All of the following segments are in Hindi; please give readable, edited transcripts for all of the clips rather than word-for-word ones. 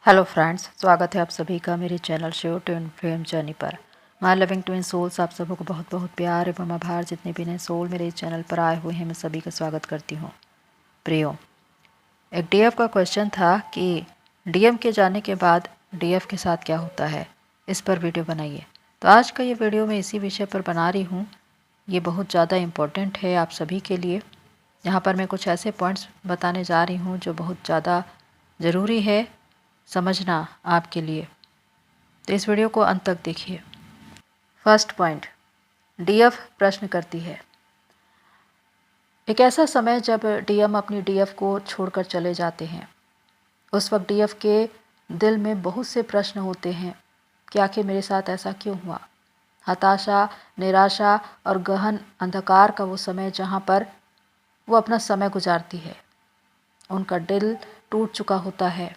हेलो फ्रेंड्स, स्वागत है आप सभी का मेरे channel show twin flame journey पर। माय लविंग ट्विन सोल्स, आप सबों को बहुत बहुत प्यार एवं आभार। जितने भी नए सोल मेरे इस चैनल पर आए हुए हैं, मैं सभी का स्वागत करती हूँ। प्रियो, एक डीएफ का क्वेश्चन था कि डीएम के जाने के बाद डीएफ के साथ क्या होता है, इस पर वीडियो बनाइए। तो आज का ये वीडियो मैं इसी विषय पर बना रही हूँ। ये बहुत ज़्यादा इम्पोर्टेंट है आप सभी के लिए। यहाँ पर मैं कुछ ऐसे पॉइंट्स बताने जा रही हूँ जो बहुत ज़्यादा ज़रूरी है समझना आपके लिए, तो इस वीडियो को अंत तक देखिए। फर्स्ट पॉइंट, डीएफ प्रश्न करती है। एक ऐसा समय जब डीएम अपनी डीएफ को छोड़कर चले जाते हैं, उस वक्त डीएफ के दिल में बहुत से प्रश्न होते हैं कि आखिर मेरे साथ ऐसा क्यों हुआ। हताशा, निराशा और गहन अंधकार का वो समय जहाँ पर वो अपना समय गुजारती है। उनका दिल टूट चुका होता है।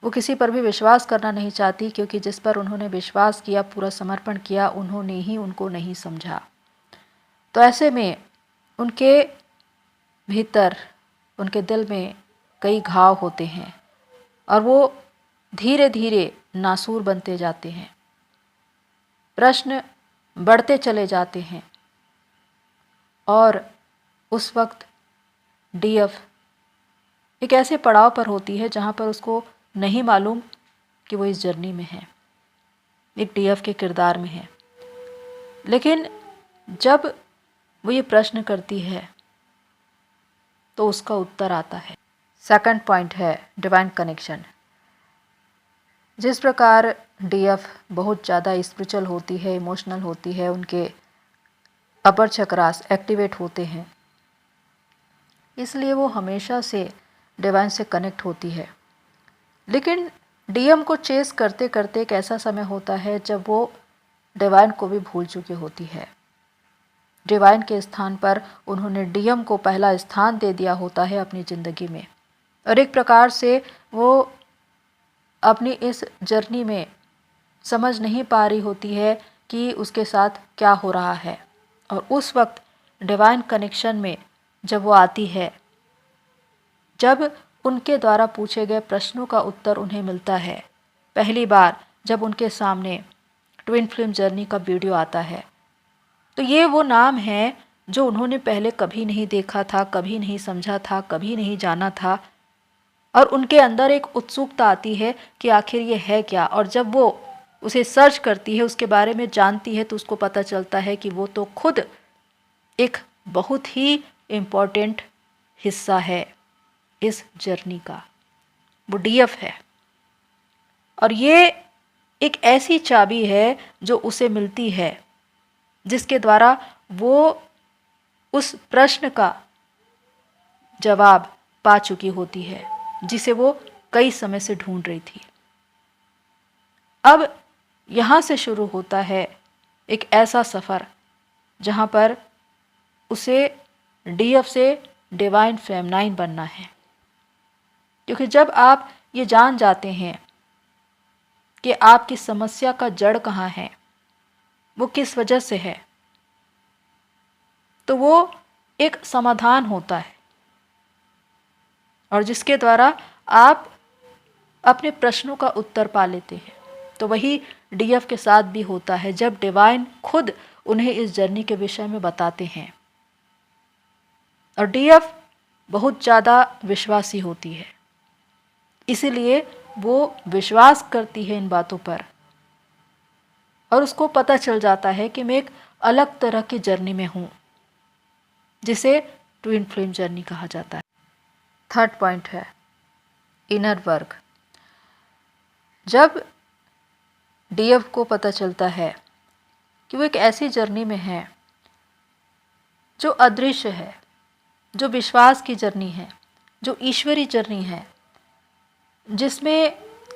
वो किसी पर भी विश्वास करना नहीं चाहती, क्योंकि जिस पर उन्होंने विश्वास किया, पूरा समर्पण किया, उन्होंने ही उनको नहीं समझा। तो ऐसे में उनके भीतर, उनके दिल में कई घाव होते हैं और वो धीरे धीरे नासूर बनते जाते हैं। प्रश्न बढ़ते चले जाते हैं और उस वक्त डीएफ एक ऐसे पड़ाव पर होती है जहाँ पर उसको नहीं मालूम कि वो इस जर्नी में है, एक डीएफ के किरदार में है। लेकिन जब वो ये प्रश्न करती है तो उसका उत्तर आता है। सेकंड पॉइंट है डिवाइन कनेक्शन। जिस प्रकार डीएफ बहुत ज़्यादा स्पिरिचुअल होती है, इमोशनल होती है, उनके अपर चक्रास एक्टिवेट होते हैं, इसलिए वो हमेशा से डिवाइन से कनेक्ट होती है। लेकिन डीएम को चेस करते करते एक ऐसा समय होता है जब वो डिवाइन को भी भूल चुकी होती है। डिवाइन के स्थान पर उन्होंने डीएम को पहला स्थान दे दिया होता है अपनी ज़िंदगी में, और एक प्रकार से वो अपनी इस जर्नी में समझ नहीं पा रही होती है कि उसके साथ क्या हो रहा है। और उस वक्त डिवाइन कनेक्शन में जब वो आती है, जब उनके द्वारा पूछे गए प्रश्नों का उत्तर उन्हें मिलता है, पहली बार जब उनके सामने ट्विन फ्लेम जर्नी का वीडियो आता है, तो ये वो नाम है जो उन्होंने पहले कभी नहीं देखा था, कभी नहीं समझा था, कभी नहीं जाना था। और उनके अंदर एक उत्सुकता आती है कि आखिर ये है क्या। और जब वो उसे सर्च करती है, उसके बारे में जानती है, तो उसको पता चलता है कि वो तो खुद एक बहुत ही इम्पोर्टेंट हिस्सा है इस जर्नी का। वो डीएफ है और ये एक ऐसी चाबी है जो उसे मिलती है, जिसके द्वारा वो उस प्रश्न का जवाब पा चुकी होती है जिसे वो कई समय से ढूंढ रही थी। अब यहाँ से शुरू होता है एक ऐसा सफ़र जहाँ पर उसे डीएफ से डिवाइन फेमनाइन बनना है। क्योंकि जब आप ये जान जाते हैं कि आपकी समस्या का जड़ कहाँ है, वो किस वजह से है, तो वो एक समाधान होता है और जिसके द्वारा आप अपने प्रश्नों का उत्तर पा लेते हैं। तो वही डीएफ के साथ भी होता है, जब डिवाइन खुद उन्हें इस जर्नी के विषय में बताते हैं। और डीएफ बहुत ज़्यादा विश्वासी होती है, इसीलिए वो विश्वास करती है इन बातों पर, और उसको पता चल जाता है कि मैं एक अलग तरह की जर्नी में हूँ, जिसे ट्विन फ्लेम जर्नी कहा जाता है। थर्ड पॉइंट है इनर वर्क। जब डीएफ को पता चलता है कि वो एक ऐसी जर्नी में है जो अदृश्य है, जो विश्वास की जर्नी है, जो ईश्वरी जर्नी है, जिसमें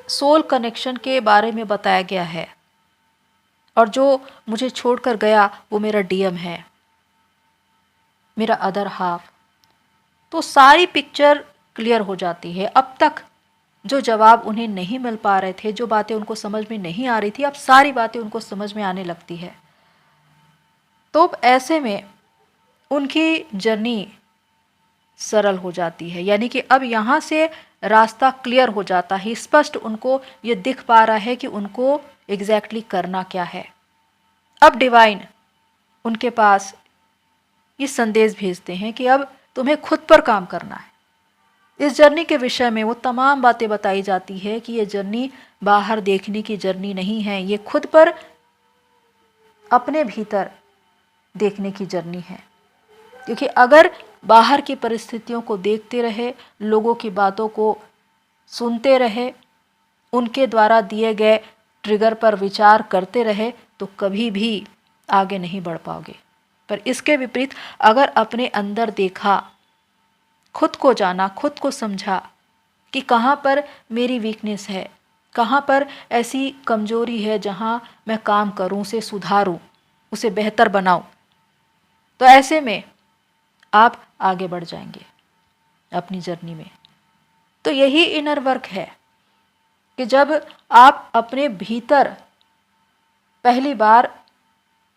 सोल कनेक्शन के बारे में बताया गया है, और जो मुझे छोड़कर गया वो मेरा डीएम है, मेरा अदर हाफ, तो सारी पिक्चर क्लियर हो जाती है। अब तक जो जवाब उन्हें नहीं मिल पा रहे थे, जो बातें उनको समझ में नहीं आ रही थी, अब सारी बातें उनको समझ में आने लगती है। तो ऐसे में उनकी जर्नी सरल हो जाती है। यानी कि अब यहाँ से रास्ता क्लियर हो जाता है, स्पष्ट उनको ये दिख पा रहा है कि उनको एग्जैक्टली करना क्या है। अब डिवाइन उनके पास ये संदेश भेजते हैं कि अब तुम्हें खुद पर काम करना है। इस जर्नी के विषय में वो तमाम बातें बताई जाती है कि ये जर्नी बाहर देखने की जर्नी नहीं है, ये खुद पर अपने भीतर देखने की जर्नी है। क्योंकि अगर बाहर की परिस्थितियों को देखते रहे, लोगों की बातों को सुनते रहे, उनके द्वारा दिए गए ट्रिगर पर विचार करते रहे, तो कभी भी आगे नहीं बढ़ पाओगे। पर इसके विपरीत अगर अपने अंदर देखा, खुद को जाना, खुद को समझा कि कहाँ पर मेरी वीकनेस है, कहाँ पर ऐसी कमजोरी है जहाँ मैं काम करूँ, उसे सुधारूँ, उसे बेहतर बनाऊँ, तो ऐसे में आप आगे बढ़ जाएंगे अपनी जर्नी में। तो यही इनर वर्क है कि जब आप अपने भीतर पहली बार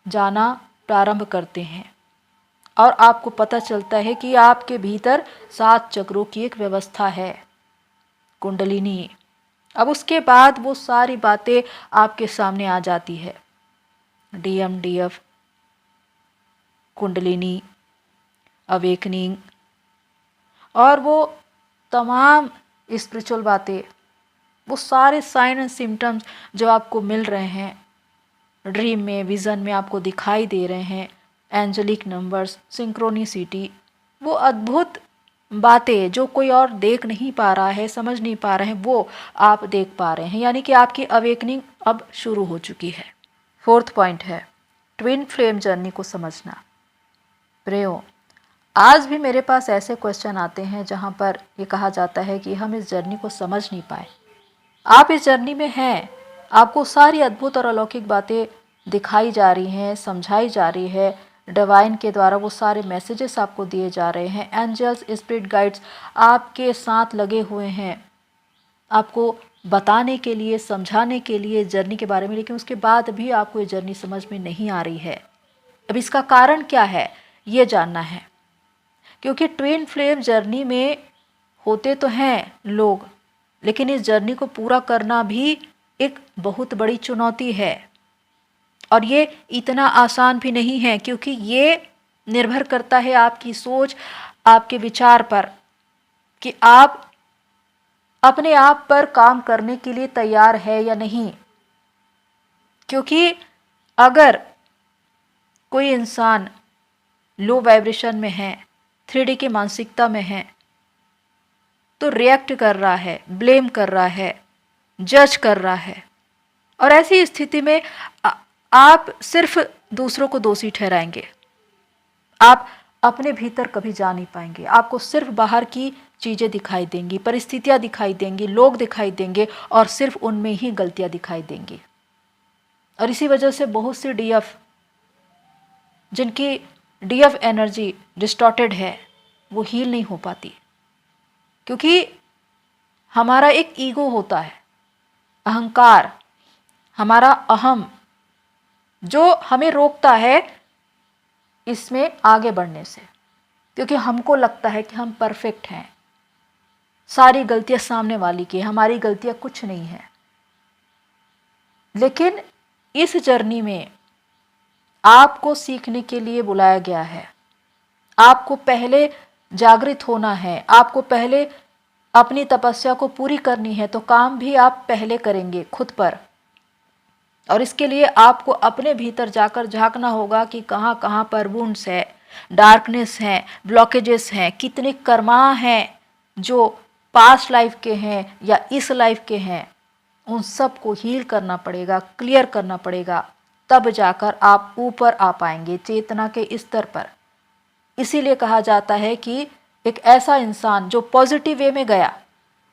जाना प्रारंभ करते हैं और आपको पता चलता है कि आपके भीतर 7 चक्रों की एक व्यवस्था है, कुंडलिनी। अब उसके बाद वो सारी बातें आपके सामने आ जाती है, डीएम, डीएफ, कुंडलिनी, अवेकनिंग और वो तमाम स्पिरिचुअल बातें, वो सारे साइन एंड सिम्टम्स जो आपको मिल रहे हैं, ड्रीम में, विज़न में आपको दिखाई दे रहे हैं, एंजेलिक नंबर्स, सिंक्रोनिसिटी, वो अद्भुत बातें जो कोई और देख नहीं पा रहा है, समझ नहीं पा रहे हैं, वो आप देख पा रहे हैं। यानी कि आपकी अवेकनिंग अब शुरू हो चुकी है। 4th पॉइंट है ट्विन फ्लेम जर्नी को समझना। प्रियो, आज भी मेरे पास ऐसे क्वेश्चन आते हैं जहाँ पर ये कहा जाता है कि हम इस जर्नी को समझ नहीं पाए। आप इस जर्नी में हैं, आपको सारी अद्भुत और अलौकिक बातें दिखाई जा रही हैं, समझाई जा रही है, डिवाइन के द्वारा वो सारे मैसेजेस आपको दिए जा रहे हैं, एंजल्स, स्पिरिट गाइड्स आपके साथ लगे हुए हैं आपको बताने के लिए, समझाने के लिए जर्नी के बारे में, लेकिन उसके बाद भी आपको ये जर्नी समझ में नहीं आ रही है। अब इसका कारण क्या है ये जानना है, क्योंकि ट्विन फ्लेम जर्नी में होते तो हैं लोग, लेकिन इस जर्नी को पूरा करना भी एक बहुत बड़ी चुनौती है और ये इतना आसान भी नहीं है, क्योंकि ये निर्भर करता है आपकी सोच, आपके विचार पर कि आप अपने आप पर काम करने के लिए तैयार है या नहीं। क्योंकि अगर कोई इंसान लो वाइब्रेशन में है, 3D की मानसिकता में है, तो रिएक्ट कर रहा है, ब्लेम कर रहा है, जज कर रहा है, और ऐसी स्थिति में आप सिर्फ दूसरों को दोषी ठहराएंगे, आप अपने भीतर कभी जा नहीं पाएंगे। आपको सिर्फ बाहर की चीज़ें दिखाई देंगी, परिस्थितियां दिखाई देंगी, लोग दिखाई देंगे और सिर्फ उनमें ही गलतियां दिखाई देंगी। और इसी वजह से बहुत सी डीएफ, जिनकी डीएफ एनर्जी डिस्टॉर्टेड है, वो हील नहीं हो पाती, क्योंकि हमारा एक ईगो होता है, अहंकार, हमारा अहम, जो हमें रोकता है इसमें आगे बढ़ने से, क्योंकि हमको लगता है कि हम परफेक्ट हैं, सारी गलतियां सामने वाली की, हमारी गलतियां कुछ नहीं है। लेकिन इस जर्नी में आपको सीखने के लिए बुलाया गया है, आपको पहले जागृत होना है, आपको पहले अपनी तपस्या को पूरी करनी है, तो काम भी आप पहले करेंगे खुद पर, और इसके लिए आपको अपने भीतर जाकर झांकना होगा कि कहाँ कहाँ पर वुंड्स है, डार्कनेस है, ब्लॉकेजेस हैं, कितने कर्मा हैं जो पास्ट लाइफ के हैं या इस लाइफ के हैं, उन सब को हील करना पड़ेगा, क्लियर करना पड़ेगा, तब जाकर आप ऊपर आ पाएंगे चेतना के स्तर पर। इसीलिए कहा जाता है कि एक ऐसा इंसान जो पॉजिटिव वे में गया,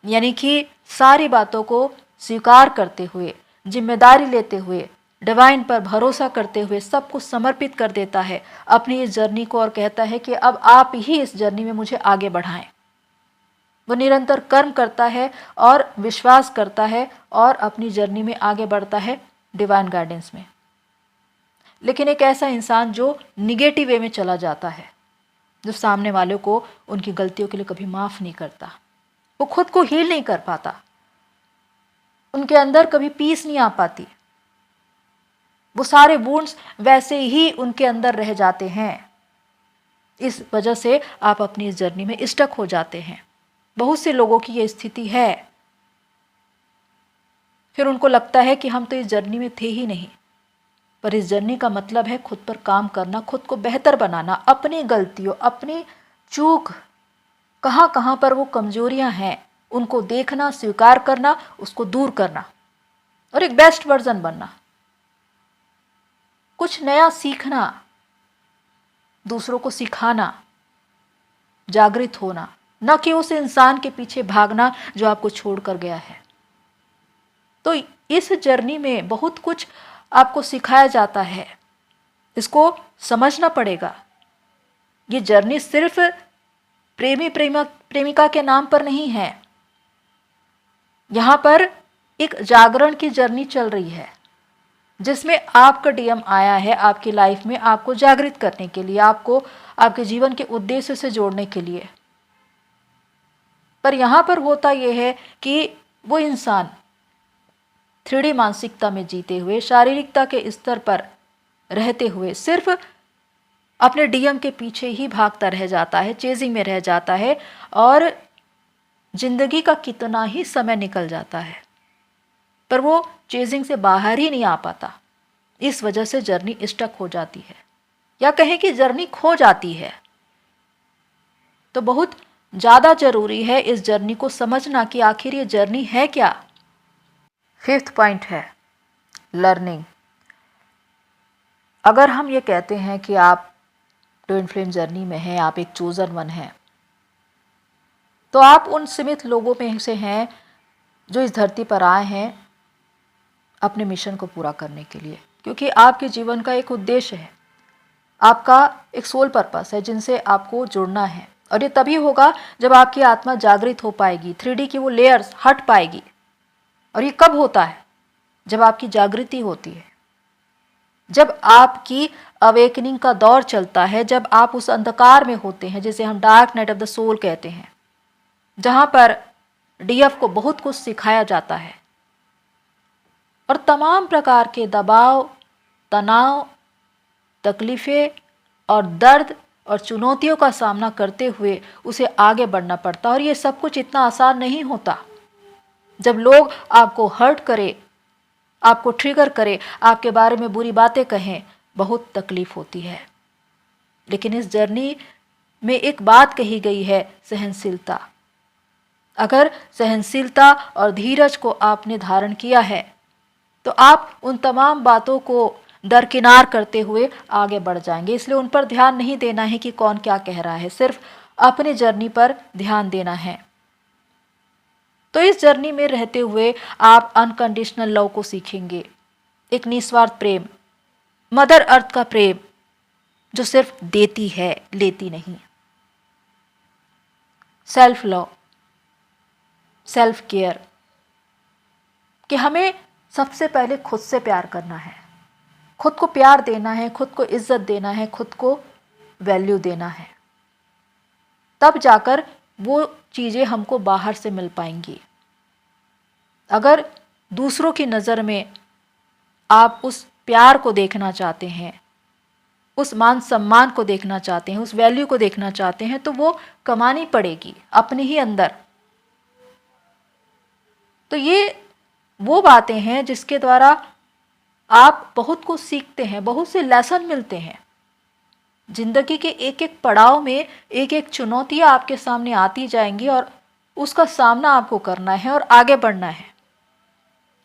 यानी कि सारी बातों को स्वीकार करते हुए, जिम्मेदारी लेते हुए, डिवाइन पर भरोसा करते हुए, सब कुछ समर्पित कर देता है अपनी इस जर्नी को और कहता है कि अब आप ही इस जर्नी में मुझे आगे बढ़ाएं। वो निरंतर कर्म करता है और विश्वास करता है और अपनी जर्नी में आगे बढ़ता है डिवाइन गाइडेंस में। लेकिन एक ऐसा इंसान जो निगेटिव वे में चला जाता है, जो सामने वाले को उनकी गलतियों के लिए कभी माफ़ नहीं करता, वो खुद को हील नहीं कर पाता, उनके अंदर कभी पीस नहीं आ पाती, वो सारे वुंड्स वैसे ही उनके अंदर रह जाते हैं। इस वजह से आप अपनी इस जर्नी में स्टक हो जाते हैं। बहुत से लोगों की ये स्थिति है। फिर उनको लगता है कि हम तो इस जर्नी में थे ही नहीं। पर इस जर्नी का मतलब है खुद पर काम करना, खुद को बेहतर बनाना, अपनी गलतियों, अपनी चूक, कहाँ कहाँ पर वो कमजोरियां हैं उनको देखना, स्वीकार करना, उसको दूर करना और एक बेस्ट वर्जन बनना, कुछ नया सीखना, दूसरों को सिखाना, जागृत होना, न कि उस इंसान के पीछे भागना जो आपको छोड़कर गया है। तो इस जर्नी में बहुत कुछ आपको सिखाया जाता है, इसको समझना पड़ेगा। ये जर्नी सिर्फ प्रेमिका के नाम पर नहीं है। यहाँ पर एक जागरण की जर्नी चल रही है जिसमें आपका डीएम आया है आपकी लाइफ में, आपको जागृत करने के लिए, आपको आपके जीवन के उद्देश्य से जोड़ने के लिए। पर यहाँ पर होता यह है कि वो इंसान 3D मानसिकता में जीते हुए, शारीरिकता के स्तर पर रहते हुए सिर्फ अपने डीएम के पीछे ही भागता रह जाता है, चेजिंग में रह जाता है और जिंदगी का कितना ही समय निकल जाता है पर वो चेजिंग से बाहर ही नहीं आ पाता। इस वजह से जर्नी स्टक हो जाती है या कहें कि जर्नी खो जाती है। तो बहुत ज़्यादा जरूरी है इस जर्नी को समझना कि आखिर ये जर्नी है क्या। 5th पॉइंट है लर्निंग। अगर हम ये कहते हैं कि आप ट्विन फ्लेम जर्नी में हैं, आप एक चोजन वन हैं, तो आप उन सीमित लोगों में से हैं जो इस धरती पर आए हैं अपने मिशन को पूरा करने के लिए, क्योंकि आपके जीवन का एक उद्देश्य है, आपका एक सोल पर्पस है जिनसे आपको जुड़ना है। और ये तभी होगा जब आपकी आत्मा जागृत हो पाएगी, 3D की वो लेयर्स हट पाएगी। और ये कब होता है? जब आपकी जागृति होती है, जब आपकी अवेकनिंग का दौर चलता है, जब आप उस अंधकार में होते हैं जिसे हम dark night of the soul कहते हैं, जहां पर डीएफ को बहुत कुछ सिखाया जाता है और तमाम प्रकार के दबाव, तनाव, तकलीफ़ें और दर्द और चुनौतियों का सामना करते हुए उसे आगे बढ़ना पड़ता है। और ये सब कुछ इतना आसान नहीं होता। जब लोग आपको हर्ट करें, आपको ट्रिगर करें, आपके बारे में बुरी बातें कहें, बहुत तकलीफ होती है। लेकिन इस जर्नी में एक बात कही गई है, सहनशीलता। अगर सहनशीलता और धीरज को आपने धारण किया है तो आप उन तमाम बातों को दरकिनार करते हुए आगे बढ़ जाएंगे। इसलिए उन पर ध्यान नहीं देना है कि कौन क्या कह रहा है, सिर्फ अपनी जर्नी पर ध्यान देना है। तो इस जर्नी में रहते हुए आप अनकंडीशनल लव को सीखेंगे, एक निस्वार्थ प्रेम, मदर अर्थ का प्रेम जो सिर्फ देती है, लेती नहीं। सेल्फ लव, सेल्फ केयर, कि हमें सबसे पहले खुद से प्यार करना है, खुद को प्यार देना है, खुद को इज्जत देना है, खुद को वैल्यू देना है। तब जाकर वो चीज़ें हमको बाहर से मिल पाएंगी। अगर दूसरों की नज़र में आप उस प्यार को देखना चाहते हैं, उस मान सम्मान को देखना चाहते हैं, उस वैल्यू को देखना चाहते हैं, तो वो कमानी पड़ेगी अपने ही अंदर। तो ये वो बातें हैं जिसके द्वारा आप बहुत कुछ सीखते हैं, बहुत से लेसन मिलते हैं। जिंदगी के एक एक पड़ाव में एक एक चुनौतियां आपके सामने आती जाएंगी और उसका सामना आपको करना है और आगे बढ़ना है।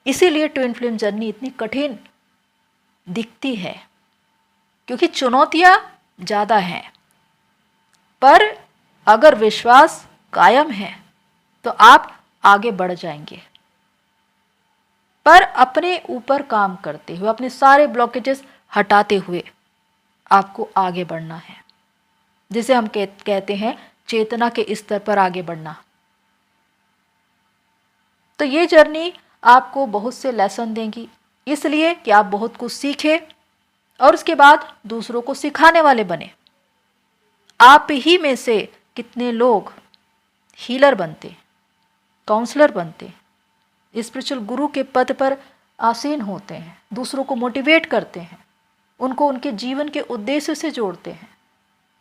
इसीलिए ट्विन फ्लेम जर्नी इतनी कठिन दिखती है, क्योंकि चुनौतियां ज़्यादा हैं। पर अगर विश्वास कायम है तो आप आगे बढ़ जाएंगे। पर अपने ऊपर काम करते हुए, अपने सारे ब्लॉकेजेस हटाते हुए आपको आगे बढ़ना है, जिसे हम कहते हैं चेतना के स्तर पर आगे बढ़ना। तो ये जर्नी आपको बहुत से लेसन देंगी, इसलिए कि आप बहुत कुछ सीखें और उसके बाद दूसरों को सिखाने वाले बने। आप ही में से कितने लोग हीलर बनते, काउंसलर बनते, स्पिरिचुअल गुरु के पद पर आसीन होते हैं, दूसरों को मोटिवेट करते हैं, उनको उनके जीवन के उद्देश्य से जोड़ते हैं,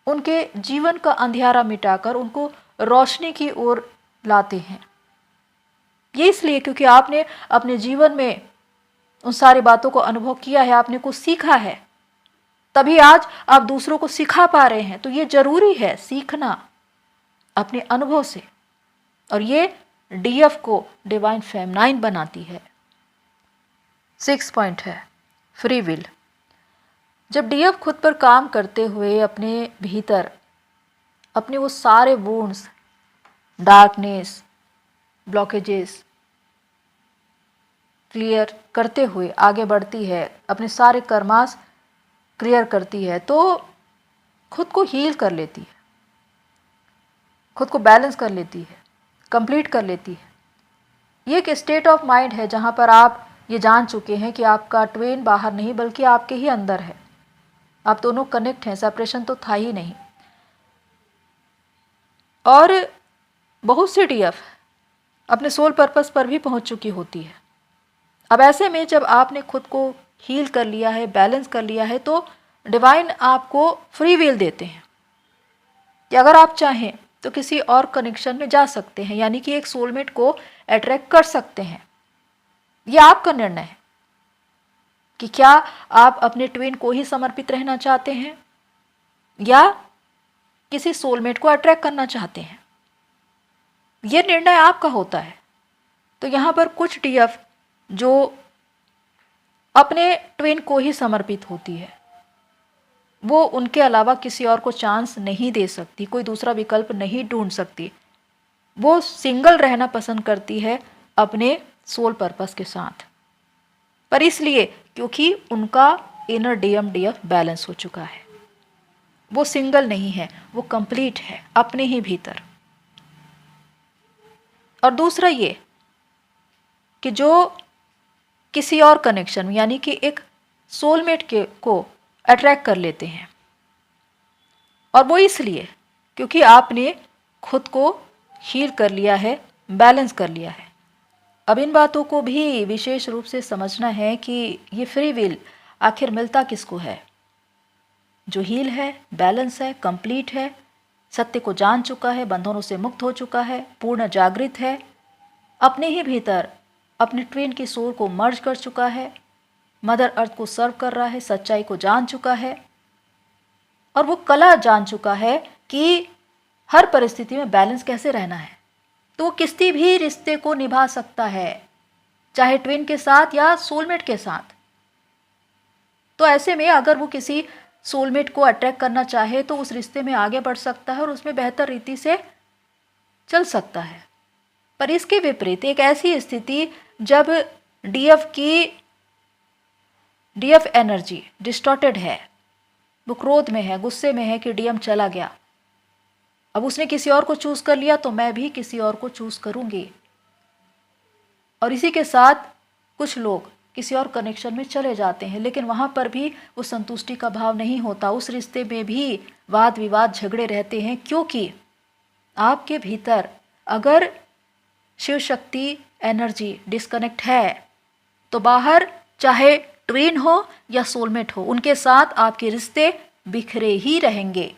उनके जीवन का अंधियारा मिटाकर उनको रोशनी की ओर लाते हैं। ये इसलिए क्योंकि आपने अपने जीवन में उन सारी बातों को अनुभव किया है, आपने कुछ सीखा है, तभी आज आप दूसरों को सिखा पा रहे हैं। तो ये जरूरी है सीखना अपने अनुभव से, और ये डीएफ को डिवाइन फेमनाइन बनाती है। 6 पॉइंट है फ्री विल। जब डीएफ खुद पर काम करते हुए अपने भीतर अपने वो सारे वुंड्स, डार्कनेस, ब्लॉकेजेस क्लियर करते हुए आगे बढ़ती है, अपने सारे कर्मास क्लियर करती है, तो खुद को हील कर लेती है, खुद को बैलेंस कर लेती है, कंप्लीट कर लेती है। ये एक स्टेट ऑफ माइंड है जहाँ पर आप ये जान चुके हैं कि आपका ट्वेन बाहर नहीं बल्कि आपके ही अंदर है, आप दोनों कनेक्ट हैं, सेपरेशन तो था ही नहीं। और बहुत सी डीएफ अपने सोल पर्पस पर भी पहुंच चुकी होती है। अब ऐसे में जब आपने खुद को हील कर लिया है, बैलेंस कर लिया है, तो डिवाइन आपको फ्री विल देते हैं कि अगर आप चाहें तो किसी और कनेक्शन में जा सकते हैं, यानी कि एक सोलमेट को अट्रैक्ट कर सकते हैं। यह आपका निर्णय है कि क्या आप अपने ट्विन को ही समर्पित रहना चाहते हैं या किसी सोलमेट को अट्रैक्ट करना चाहते हैं। यह निर्णय आपका होता है। तो यहाँ पर कुछ डीएफ जो अपने ट्विन को ही समर्पित होती है, वो उनके अलावा किसी और को चांस नहीं दे सकती, कोई दूसरा विकल्प नहीं ढूंढ सकती। वो सिंगल रहना पसंद करती है अपने सोल पर्पस के साथ, पर इसलिए क्योंकि उनका इनर डीएफ बैलेंस हो चुका है। वो सिंगल नहीं है, वो कंप्लीट है अपने ही भीतर। और दूसरा ये कि जो किसी और कनेक्शन यानी कि एक सोलमेट को अट्रैक्ट कर लेते हैं, और वो इसलिए क्योंकि आपने खुद को हील कर लिया है, बैलेंस कर लिया है। अब इन बातों को भी विशेष रूप से समझना है कि ये फ्री विल आखिर मिलता किसको है। जो हील है, बैलेंस है, कंप्लीट है, सत्य को जान चुका है, बंधनों से मुक्त हो चुका है, पूर्ण जागृत है, अपने ही भीतर अपने ट्विन की सोल को मर्ज कर चुका है, मदर अर्थ को सर्व कर रहा है, सच्चाई को जान चुका है, और वो कला जान चुका है कि हर परिस्थिति में बैलेंस कैसे रहना है। तो वो किसी भी रिश्ते को निभा सकता है, चाहे ट्विन के साथ या सोलमेट के साथ। तो ऐसे में अगर वो किसी सोलमेट को अट्रैक्ट करना चाहे तो उस रिश्ते में आगे बढ़ सकता है और उसमें बेहतर रीति से चल सकता है। पर इसके विपरीत एक ऐसी स्थिति जब डीएफ एनर्जी डिस्टॉर्टेड है, वो क्रोध में है, गुस्से में है कि डीएम चला गया, अब उसने किसी और को चूज कर लिया तो मैं भी किसी और को चूज करूंगी, और इसी के साथ कुछ लोग किसी और कनेक्शन में चले जाते हैं, लेकिन वहां पर भी वो संतुष्टि का भाव नहीं होता। उस रिश्ते में भी वाद विवाद, झगड़े रहते हैं, क्योंकि आपके भीतर अगर शिव शक्ति एनर्जी डिस्कनेक्ट है तो बाहर चाहे ट्विन हो या सोलमेट हो, उनके साथ आपके रिश्ते बिखरे ही रहेंगे।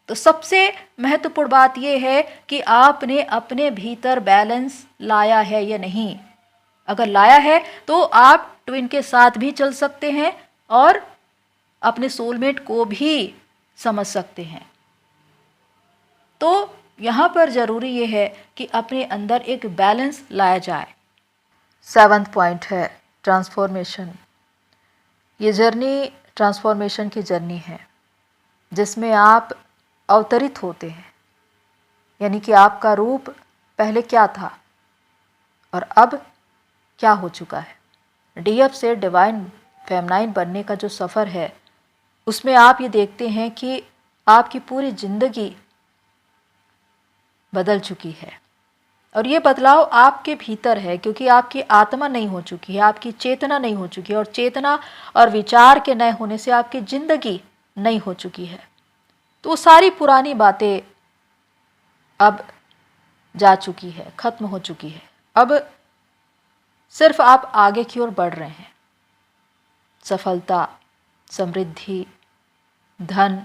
तो सबसे महत्वपूर्ण बात यह है कि आपने अपने भीतर बैलेंस लाया है या नहीं। अगर लाया है तो आप ट्विन के साथ भी चल सकते हैं और अपने सोलमेट को भी समझ सकते हैं। तो यहाँ पर ज़रूरी ये है कि अपने अंदर एक बैलेंस लाया जाए। 7वां पॉइंट है ट्रांसफॉर्मेशन। ये जर्नी ट्रांसफॉर्मेशन की जर्नी है जिसमें आप अवतरित होते हैं, यानी कि आपका रूप पहले क्या था और अब क्या हो चुका है। डीएफ से डिवाइन फेमनाइन बनने का जो सफ़र है उसमें आप ये देखते हैं कि आपकी पूरी ज़िंदगी बदल चुकी है, और ये बदलाव आपके भीतर है क्योंकि आपकी आत्मा नहीं हो चुकी है, आपकी चेतना नहीं हो चुकी है, और चेतना और विचार के नए होने से आपकी ज़िंदगी नहीं हो चुकी है। तो वो सारी पुरानी बातें अब जा चुकी है, खत्म हो चुकी है। अब सिर्फ आप आगे की ओर बढ़ रहे हैं। सफलता, समृद्धि, धन,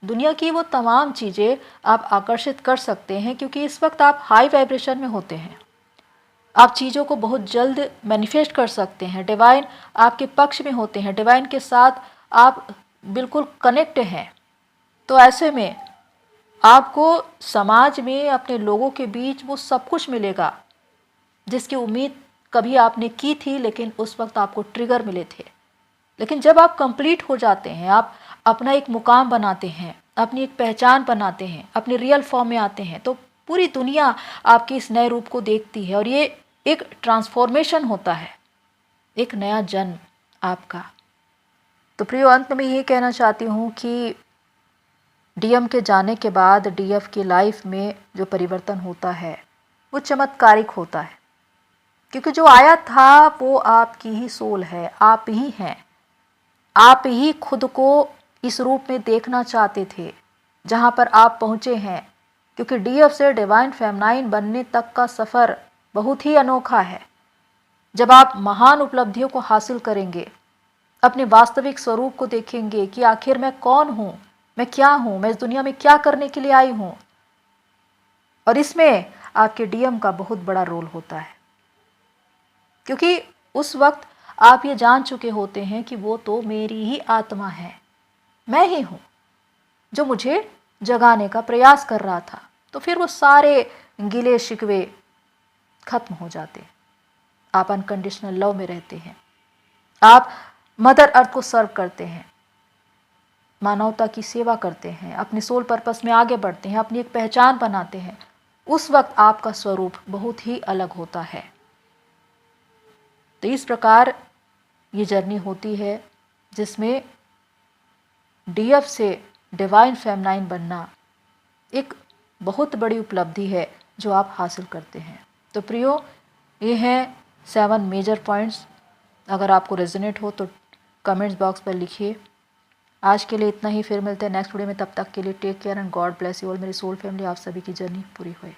दुनिया की वो तमाम चीज़ें आप आकर्षित कर सकते हैं, क्योंकि इस वक्त आप हाई वाइब्रेशन में होते हैं। आप चीज़ों को बहुत जल्द मैनिफेस्ट कर सकते हैं। डिवाइन आपके पक्ष में होते हैं, डिवाइन के साथ आप बिल्कुल कनेक्ट हैं। तो ऐसे में आपको समाज में, अपने लोगों के बीच वो सब कुछ मिलेगा जिसकी उम्मीद कभी आपने की थी, लेकिन उस वक्त आपको ट्रिगर मिले थे। लेकिन जब आप कंप्लीट हो जाते हैं, आप अपना एक मुकाम बनाते हैं, अपनी एक पहचान बनाते हैं, अपने रियल फॉर्म में आते हैं, तो पूरी दुनिया आपके इस नए रूप को देखती है और ये एक ट्रांसफॉर्मेशन होता है, एक नया जन्म आपका। तो प्रियो, अंत में ये कहना चाहती हूँ कि डीएम के जाने के बाद डीएफ की लाइफ में जो परिवर्तन होता है वो चमत्कारिक होता है, क्योंकि जो आया था वो आपकी ही सोल है, आप ही हैं। आप ही खुद को इस रूप में देखना चाहते थे जहाँ पर आप पहुँचे हैं, क्योंकि डीएफ से डिवाइन फेमनाइन बनने तक का सफ़र बहुत ही अनोखा है। जब आप महान उपलब्धियों को हासिल करेंगे, अपने वास्तविक स्वरूप को देखेंगे कि आखिर मैं कौन हूँ, मैं क्या हूँ, मैं इस दुनिया में क्या करने के लिए आई हूँ, और इसमें आपके डीएम का बहुत बड़ा रोल होता है, क्योंकि उस वक्त आप ये जान चुके होते हैं कि वो तो मेरी ही आत्मा है, मैं ही हूँ जो मुझे जगाने का प्रयास कर रहा था। तो फिर वो सारे गिले शिकवे खत्म हो जाते हैं। आप अनकंडीशनल लव में रहते हैं, आप मदर अर्थ को सर्व करते हैं, मानवता की सेवा करते हैं, अपने सोल पर्पस में आगे बढ़ते हैं, अपनी एक पहचान बनाते हैं। उस वक्त आपका स्वरूप बहुत ही अलग होता है। तो इस प्रकार ये जर्नी होती है जिसमें डीएफ से डिवाइन फेमनाइन बनना एक बहुत बड़ी उपलब्धि है जो आप हासिल करते हैं। तो प्रियो, ये हैं 7 मेजर पॉइंट्स। अगर आपको रेजोनेट हो तो कमेंट्स बॉक्स पर लिखिए। आज के लिए इतना ही, फिर मिलते हैं नेक्स्ट वीडियो में। तब तक के लिए take care and God bless you all. मेरी सोल फैमिली, आप सभी की जर्नी पूरी होए।